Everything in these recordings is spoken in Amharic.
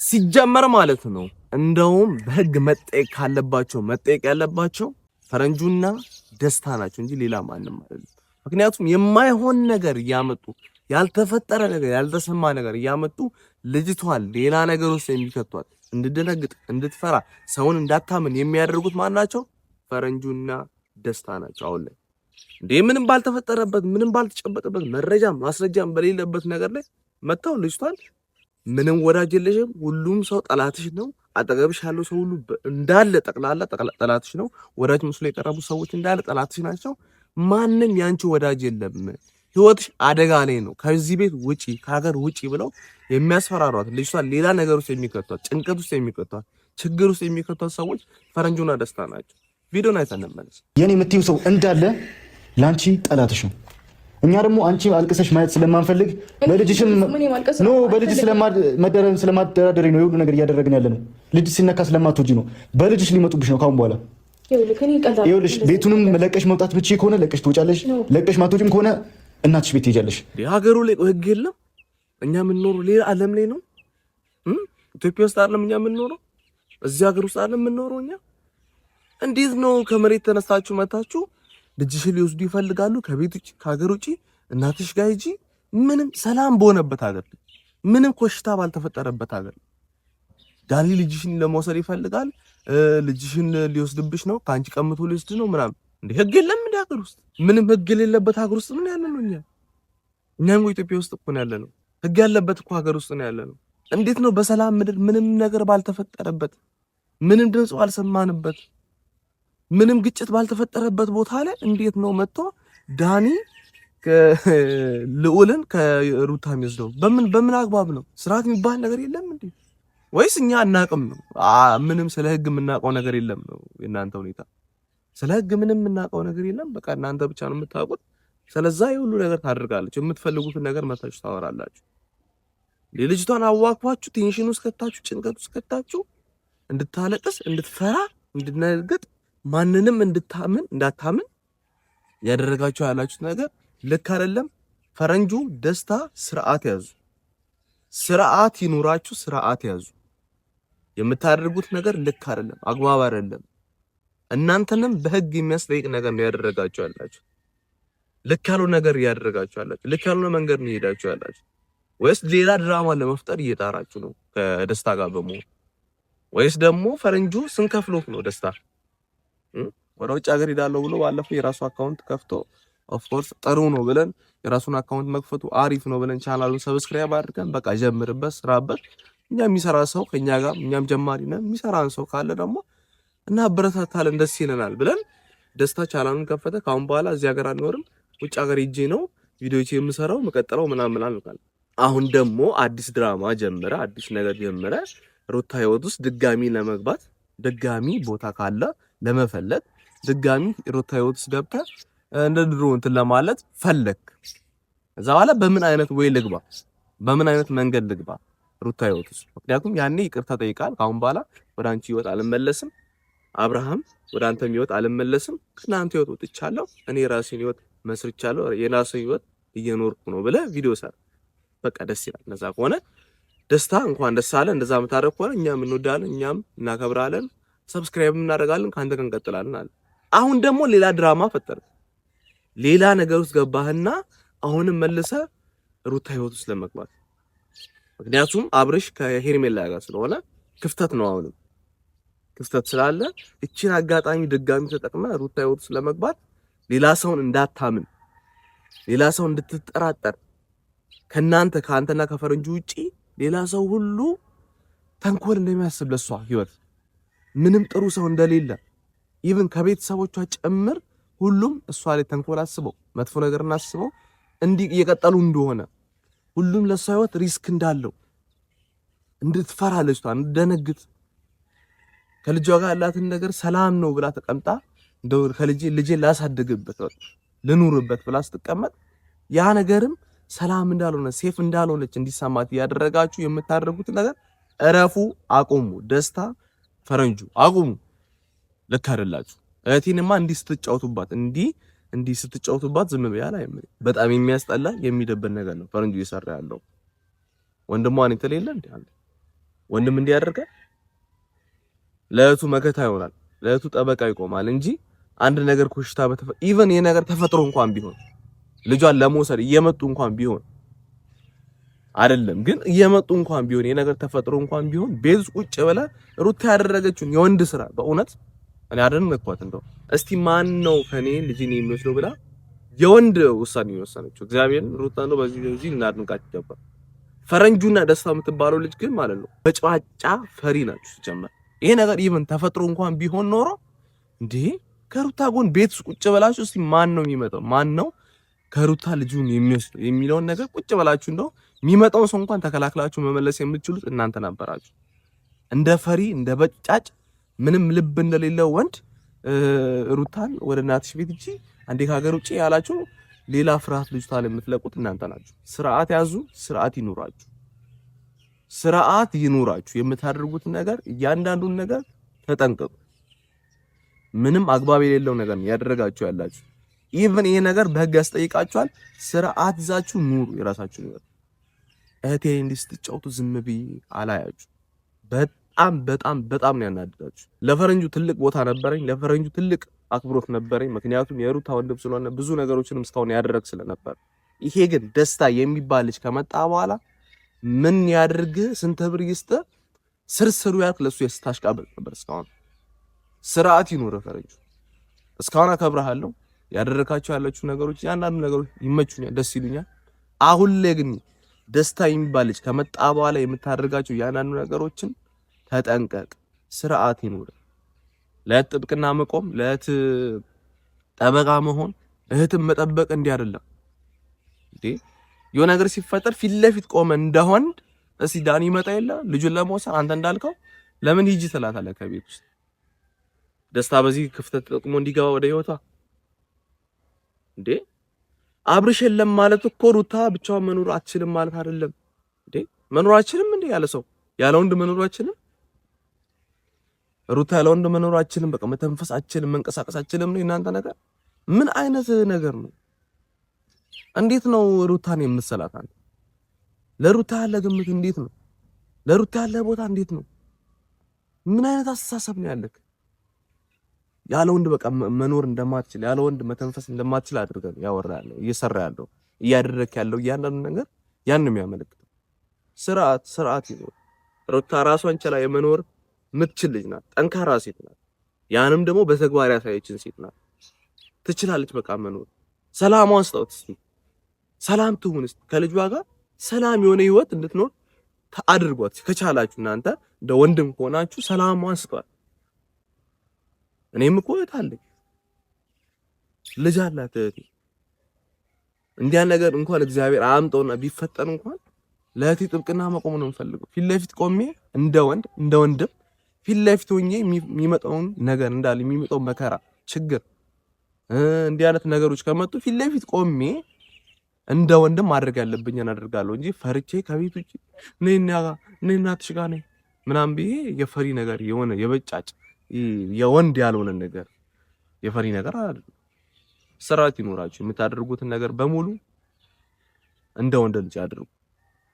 ሲጀመር ማለት ነው። እንደውም በህግ መጠየቅ ያለባቸው ፈረንጁና ደስታ ናቸው እንጂ ሌላ ማንም አይደለም። ምክንያቱም የማይሆን ነገር እያመጡ ያልተፈጠረ ነገር ያልተሰማ ነገር እያመጡ ልጅቷን ሌላ ነገር ውስጥ የሚከቷት እንድደነግጥ እንድትፈራ ሰውን እንዳታምን የሚያደርጉት ማን ናቸው? ፈረንጁና ደስታ ናቸው። አሁን ላይ እንዴ ምንም ባልተፈጠረበት ምንም ባልተጨበጠበት መረጃም ማስረጃም በሌለበት ነገር ላይ መጣው ልጅቷን ምንም ወዳጅ የለሽም፣ ሁሉም ሰው ጠላትሽ ነው፣ አጠገብሽ ያለው ሰው ሁሉ እንዳለ ጠቅላላ ጠላትሽ ነው፣ ወዳጅ መስሎ የቀረቡ ሰዎች እንዳለ ጠላትሽ ናቸው። ማንም ያንቺ ወዳጅ የለም፣ ህይወትሽ አደጋ ላይ ነው፣ ከዚህ ቤት ውጪ ከሀገር ውጪ ብለው የሚያስፈራሯት ልጅቷን ሌላ ነገር ውስጥ የሚከቷት ጭንቀት ውስጥ የሚከቷት ችግር ውስጥ የሚከቷት ሰዎች ፈረንጁና ደስታ ናቸው። ቪዲዮን አይተን እንመለስ። የኔ የምትይው ሰው እንዳለ ላንቺ ጠላትሽ ነው። እኛ ደግሞ አንቺ አልቅሰሽ ማየት ስለማንፈልግ በልጅሽም ኖ በልጅ ስለማደራደሪ ነው የሁሉ ነገር እያደረግን ያለ ነው። ልጅ ሲነካ ስለማትወጂ ነው። በልጅሽ ሊመጡብሽ ነው ካሁን በኋላ። ይኸውልሽ ቤቱንም ለቀሽ መውጣት ብቻ ከሆነ ለቀሽ ትወጫለሽ። ለቀሽ ማትወጂም ከሆነ እናትሽ ቤት ትሄጃለሽ። ሀገሩ ላይ ህግ የለም። እኛ የምንኖረው ሌላ ዓለም ላይ ነው። ኢትዮጵያ ውስጥ አይደለም እኛ የምንኖረው፣ እዚህ ሀገር ውስጥ አይደለም የምንኖረው እኛ። እንዴት ነው ከመሬት ተነስታችሁ መታችሁ ልጅሽን ሊወስዱ ይፈልጋሉ? ከቤት ውጪ ከሀገር ውጪ እናትሽ ጋር ሂጂ። ምንም ሰላም በሆነበት ሀገር ምንም ኮሽታ ባልተፈጠረበት ሀገር ዳኒ ልጅሽን ለመውሰድ ይፈልጋል። ልጅሽን ሊወስድብሽ ነው፣ ከአንቺ ቀምቶ ሊወስድ ነው ምናምን። እንዴ ህግ የለም እንደ ሀገር ውስጥ? ምንም ህግ የሌለበት ሀገር ውስጥ ምን ያለ ነው እኛ? እኛም ኢትዮጵያ ውስጥ እኮ ነው ያለ ነው። ህግ ያለበት እኮ ሀገር ውስጥ ነው ያለ ነው። እንዴት ነው በሰላም ምድር ምንም ነገር ባልተፈጠረበት ምንም ድምጽ ባልሰማንበት ምንም ግጭት ባልተፈጠረበት ቦታ ላይ እንዴት ነው መጥቶ ዳኒ ልዑልን ከሩታ የሚወስደው? በምን አግባብ ነው? ስርዓት የሚባል ነገር የለም እንዴ? ወይስ እኛ አናቅም ነው? ምንም ስለ ህግ የምናውቀው ነገር የለም ነው የእናንተ ሁኔታ? ስለ ህግ ምንም የምናውቀው ነገር የለም። በቃ እናንተ ብቻ ነው የምታውቁት። ስለዛ የሁሉ ነገር ታደርጋለች። የምትፈልጉትን ነገር መታችሁ ታወራላችሁ። ልጅቷን አዋክዋችሁ ቴንሽን ውስጥ ከታችሁ፣ ጭንቀት ውስጥ ከታችሁ፣ እንድታለቅስ እንድትፈራ እንድትነግጥ ማንንም እንዳታምን ያደረጋችሁ ያላችሁት ነገር ልክ አይደለም። ፈረንጁ ደስታ ስርዓት ያዙ፣ ስርዓት ይኑራችሁ፣ ስርዓት ያዙ። የምታደርጉት ነገር ልክ አይደለም፣ አግባብ አይደለም። እናንተንም በህግ የሚያስጠይቅ ነገር ነው ያደረጋችሁ ያላችሁ። ልክ ያለው ነገር ያደረጋችሁ ያላችሁ፣ ልክ ያለው መንገድ ነው ሄዳችሁ ያላችሁ። ወይስ ሌላ ድራማ ለመፍጠር እየጣራችሁ ነው ከደስታ ጋር በመሆን? ወይስ ደግሞ ፈረንጁ ስንከፍሎት ነው ደስታ ወደ ውጭ ሀገር ሄዳለሁ ብሎ ባለፈው የራሱ አካውንት ከፍቶ ኦፍ ኮርስ ጥሩ ነው ብለን የራሱን አካውንት መክፈቱ አሪፍ ነው ብለን ቻናሉን ሰብስክራይብ አድርገን በቃ ጀምርበት፣ ስራበት። እኛ የሚሰራ ሰው ከኛ ጋር እኛም ጀማሪ ነን፣ የሚሰራን ሰው ካለ ደግሞ እና አበረታታለን፣ ደስ ይለናል ብለን ደስታ ቻናሉን ከፈተ። ካሁን በኋላ እዚህ ሀገር አንኖርም፣ ውጭ ሀገር ሄጄ ነው ቪዲዮዎች የምሰራው መቀጠለው ምናምን አልካል። አሁን ደግሞ አዲስ ድራማ ጀመረ፣ አዲስ ነገር ጀመረ። ሩታ ህይወት ውስጥ ድጋሚ ለመግባት ድጋሚ ቦታ ካለ ለመፈለግ ድጋሚ ሩታ ህይወት ውስጥ ገብተህ እንደ ድሮ እንትን ለማለት ፈለክ። እዛ በኋላ በምን አይነት ወይ ልግባ፣ በምን አይነት መንገድ ልግባ ሩታ ህይወት ውስጥ? ምክንያቱም ያኔ ይቅርታ ጠይቃል። ካሁን በኋላ ወደ አንቺ ህይወት አልመለስም፣ አብርሃም ወደ አንተም ህይወት አልመለስም፣ ከናንተ ህይወት ወጥቻለሁ፣ እኔ ራሴን ህይወት መስርቻለሁ፣ የራሴን ህይወት እየኖርኩ ነው ብለህ ቪዲዮ ሰራ። በቃ ደስ ይላል። እንደዛ ከሆነ ደስታ እንኳን ደስ አለ። እንደዛ የምታደርግ ከሆነ እኛም እንወዳለን፣ እኛም እናከብራለን፣ ሰብስክራይብ እናደርጋለን፣ ካንተ ጋር እንቀጥላለን አለ። አሁን ደግሞ ሌላ ድራማ ፈጠረ፣ ሌላ ነገር ውስጥ ገባህና አሁንም መልሰ ሩታ ህይወት ውስጥ ለመግባት። ምክንያቱም አብርሽ ከሄርሜላ ጋር ስለሆነ ክፍተት ነው። አሁንም ክፍተት ስላለ እቺን አጋጣሚ ድጋሚ ተጠቅመ ሩታ ህይወት ውስጥ ለመግባት ሌላ ሰውን እንዳታምን፣ ሌላ ሰው እንድትጠራጠር፣ ከአንተና ከፈረንጁ ውጪ ሌላ ሰው ሁሉ ተንኮል እንደሚያስብ ለሷ ህይወት ምንም ጥሩ ሰው እንደሌለ ኢቭን ከቤተሰቦቿ ጭምር ሁሉም እሷ ላይ ተንኮል አስበው መጥፎ ነገር እናስበው እንዲህ እየቀጠሉ እንደሆነ ሁሉም ለሷ ህይወት ሪስክ እንዳለው እንድትፈራ ልጅቷ እንድደነግጥ ከልጇ ጋር ያላትን ነገር ሰላም ነው ብላ ተቀምጣ እንደው ልጄ ላሳድግበት ልኑርበት ብላ ስትቀመጥ ያ ነገርም ሰላም እንዳልሆነ ሴፍ እንዳልሆነች እንዲሰማት ያደረጋችሁ የምታደርጉት ነገር እረፉ፣ አቁሙ። ደስታ ፈረንጁ አቁሙ። ልክ አይደላችሁ። እህቴንማ እንዲህ ስትጫወቱባት ዝም ብያ ላይ በጣም የሚያስጠላ የሚደብር ነገር ነው ፈረንጁ እየሰራ ያለው። ወንድሟን የተሌለ እንዴ አለ ወንድም እንዲያደርጋ ለእህቱ መከታ ይሆናል፣ ለእህቱ ጠበቃ ይቆማል እንጂ አንድ ነገር ኮሽታ ኢቨን ይሄ ነገር ተፈጥሮ እንኳን ቢሆን ልጇን ለመውሰድ እየመጡ እንኳን ቢሆን አይደለም ግን እየመጡ እንኳን ቢሆን ይሄ ነገር ተፈጥሮ እንኳን ቢሆን ቤት ውስጥ ቁጭ ብላ ሩታ ያደረገችውን የወንድ ስራ በእውነት እኔ አደነቅኳት። እንደው እስቲ ማን ነው ከኔ ልጅን የሚመስለው ብላ የወንድ ውሳኔ የወሰነችው እግዚአብሔርን ሩታ ነው። በዚህ እናድንቃት ይገባል። ፈረንጁና ደስታ የምትባለው ልጅ ግን ማለት ነው በጫጫ ፈሪ ናችሁ ሲጀመር። ይሄ ነገር ኢቭን ተፈጥሮ እንኳን ቢሆን ኖሮ እንዴ ከሩታ ጎን ቤት ውስጥ ቁጭ ብላችሁ እስቲ ማን ነው የሚመጣው ማን ነው ከሩታ ልጁን የሚወስደው የሚለውን ነገር ቁጭ ብላችሁ እንደው የሚመጣውን ሰው እንኳን ተከላክላችሁ መመለስ የምትችሉት እናንተ ነበራችሁ። እንደ ፈሪ እንደ በጫጭ ምንም ልብ እንደሌለው ወንድ ሩታን ወደ እናትሽ ቤት እጂ አንዴ ከሀገር ውጪ ያላችሁ ሌላ ፍርሃት ልጅቷን የምትለቁት እናንተ ናችሁ። ስርዓት ያዙ፣ ስርዓት ይኑራችሁ፣ ስርዓት ይኑራችሁ። የምታደርጉት ነገር እያንዳንዱን ነገር ተጠንቀቁ። ምንም አግባብ የሌለው ነገር ነው ያደረጋችሁ ያላችሁ። ኢቭን ይሄ ነገር በህግ ያስጠይቃችኋል። ስርዓት ይዛችሁ ኑሩ የራሳችሁ ነገር። እህቴ እንዲህ ስትጫወቱ ዝም ብዬ አላያችሁ። በጣም በጣም በጣም ነው ያናድዳችሁ። ለፈረንጁ ትልቅ ቦታ ነበረኝ፣ ለፈረንጁ ትልቅ አክብሮት ነበረኝ። ምክንያቱም የሩታ ወንድም ስለሆነ ብዙ ነገሮችንም እስካሁን ያደረግ ስለነበር። ይሄ ግን ደስታ የሚባል ልጅ ከመጣ በኋላ ምን ያድርግ ስንት ብር ይስጥ ስርስሩ ያልክ ለሱ ያስታሽቃበል ነበር እስካሁን። ስርዓት ይኑር ፈረንጁ። እስካሁን አከብርሃለሁ። ያደረካቸው ያላችሁ ነገሮች ያንዳንዱ ነገሮች ይመቹኛል፣ ደስ ይሉኛል። አሁን ላይ ግን ደስታ የሚባል ልጅ ከመጣ በኋላ የምታደርጋቸው ያንዳንዱ ነገሮችን ተጠንቀቅ። ስርዓት ይኑር። ለእህት ጥብቅና መቆም፣ ለእህት ጠበቃ መሆን፣ እህትን መጠበቅ እንዲህ አይደለም እንዴ። የሆነ ነገር ሲፈጠር ፊት ለፊት ቆመ እንደሆን እስኪ ዳኒ ይመጣ የለ ልጁን ለመውሰድ አንተ እንዳልከው ለምን ሂጂ ትላታለህ ከቤት ውስጥ። ደስታ በዚህ ክፍተት ተጠቅሞ እንዲገባ ወደ ህይወቷ እንዴ። አብርሽ የለም ማለት እኮ ሩታ ብቻዋን መኖር አትችልም ማለት አይደለም እንዴ። መኖር አትችልም እንዴ ያለ ሰው ያለ ወንድ መኖር አትችልም። ሩታ ያለ ወንድ መኖር አትችልም። በቃ መተንፈስ አትችልም፣ መንቀሳቀስ አትችልም ነው እናንተ ነገር። ምን አይነት ነገር ነው? እንዴት ነው ሩታን የምትሰላት አንተ? ለሩታ ያለ ግምት እንዴት ነው? ለሩታ ያለ ቦታ እንዴት ነው? ምን አይነት አስተሳሰብ ነው ያለክ? ያለ ወንድ በቃ መኖር እንደማትችል ያለ ወንድ መተንፈስ እንደማትችል አድርገህ ነው ያወራ ያለው እየሰራ ያለው እያደረክ ያለው እያንዳንዱ ነገር ያን ነው የሚያመለክተው። ስርዓት ይኖር። ሩታ ራሷን ችላ የመኖር ምትችል ልጅ ናት። ጠንካራ ሴት ናት። ያንም ደግሞ በተግባር ያሳየችን ሴት ናት። ትችላለች በቃ መኖር። ሰላሟን ስጣት እስቲ። ሰላም ትሁን እስቲ ከልጇ ጋር ሰላም የሆነ ህይወት እንድትኖር አድርጓት። ከቻላችሁ እናንተ እንደ ወንድም ከሆናችሁ ሰላሟን ስጧት። እኔም እኮ እህት አለኝ፣ ልጅ አላት እህቴ። እንዲያ ነገር እንኳን እግዚአብሔር አያምጠውና ቢፈጠር እንኳን ለእህቴ ጥብቅና መቆም ነው የምፈልገው። ፊት ለፊት ቆሜ እንደ ወንድም ፊት ለፊት ሆኜ የሚመጣውን ነገር እንዳለ የሚመጣው መከራ፣ ችግር እንዲህ አይነት ነገሮች ከመጡ ፊት ለፊት ቆሜ እንደ ወንድም ማድረግ ያለብኝን አደርጋለሁ እንጂ ፈርቼ ከቤት ውጪ ነይና እናትሽ ጋር ነኝ ምናምን ብዬ የፈሪ ነገር የሆነ የበጫጭ የወንድ ያልሆነ ነገር የፈሪ ነገር አይደለም። ስርዓት ይኖራችሁ። የምታደርጉትን ነገር በሙሉ እንደ ወንድ ልጅ አድርጉ።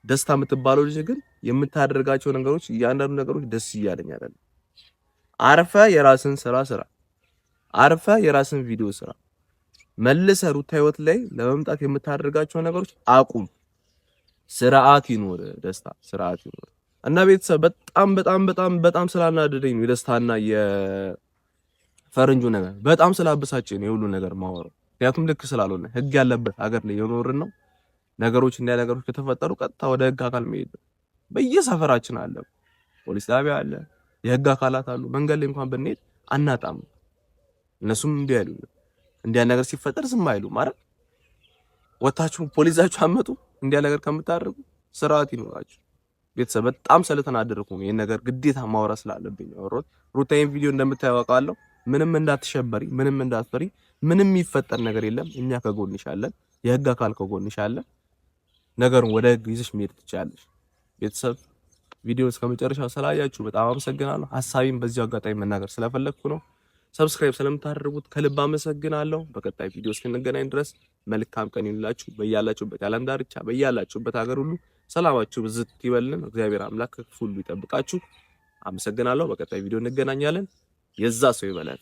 ደስታ የምትባለው ልጅ ግን የምታደርጋቸው ነገሮች እያንዳንዱ ነገሮች ደስ እያለኝ አይደለም። አርፈ የራስን ስራ አርፈ የራስን ቪዲዮ ስራ። መልሰ ሩታ ህይወት ላይ ለመምጣት የምታደርጋቸው ነገሮች አቁም። ስርዓት ይኖር ደስታ፣ ስርዓት ይኖር እና ቤተሰብ በጣም ስላናደደኝ ነው የደስታና የፈረንጁ ነገር በጣም ስላበሳጨኝ ነው የሁሉ ነገር ማወራው። ምክንያቱም ልክ ስላልሆነ ህግ ያለበት ሀገር ላይ የኖርን ነው። ነገሮች እንዲያ ነገሮች ከተፈጠሩ ቀጥታ ወደ ህግ አካል መሄድ ነው። በየሰፈራችን አለ ፖሊስ ጣቢያ አለ፣ የህግ አካላት አሉ። መንገድ ላይ እንኳን ብንሄድ አናጣም። እነሱም እንዲህ ያሉ እንዲያ ነገር ሲፈጠር ዝም አይሉ ማለት ወታችሁ ፖሊሳችሁ አመጡ። እንዲያ ነገር ከምታደርጉ ስርዓት ይኖራችሁ። ቤተሰብ በጣም ስለተናደድኩ ነው ይሄን ነገር ግዴታ ማውራት ስላለብኝ ነው። ሩታዬን ቪዲዮ እንደምታያውቃለሁ። ምንም እንዳትሸበሪ፣ ምንም እንዳትፈሪ፣ ምንም የሚፈጠር ነገር የለም። እኛ ከጎንሽ አለን። የህግ አካል ከጎንሽ አለ። ነገሩን ወደ ህግ ይዘሽ መሄድ ትችላለሽ። ቤተሰብ ቪዲዮ እስከመጨረሻው ስላያችሁ በጣም አመሰግናለሁ። ሐሳቤን በዚህ አጋጣሚ መናገር ስለፈለኩ ነው። ሰብስክራይብ ስለምታደርጉት ከልብ አመሰግናለሁ። በቀጣይ ቪዲዮ እስክንገናኝ ድረስ መልካም ቀን ይሁንላችሁ። በያላችሁበት የዓለም ዳርቻ በያላችሁበት ሀገር ሁሉ ሰላማችሁ ብዝት ይበልን። እግዚአብሔር አምላክ ሁሉ ይጠብቃችሁ። አመሰግናለሁ። በቀጣይ ቪዲዮ እንገናኛለን። የዛ ሰው ይበላል።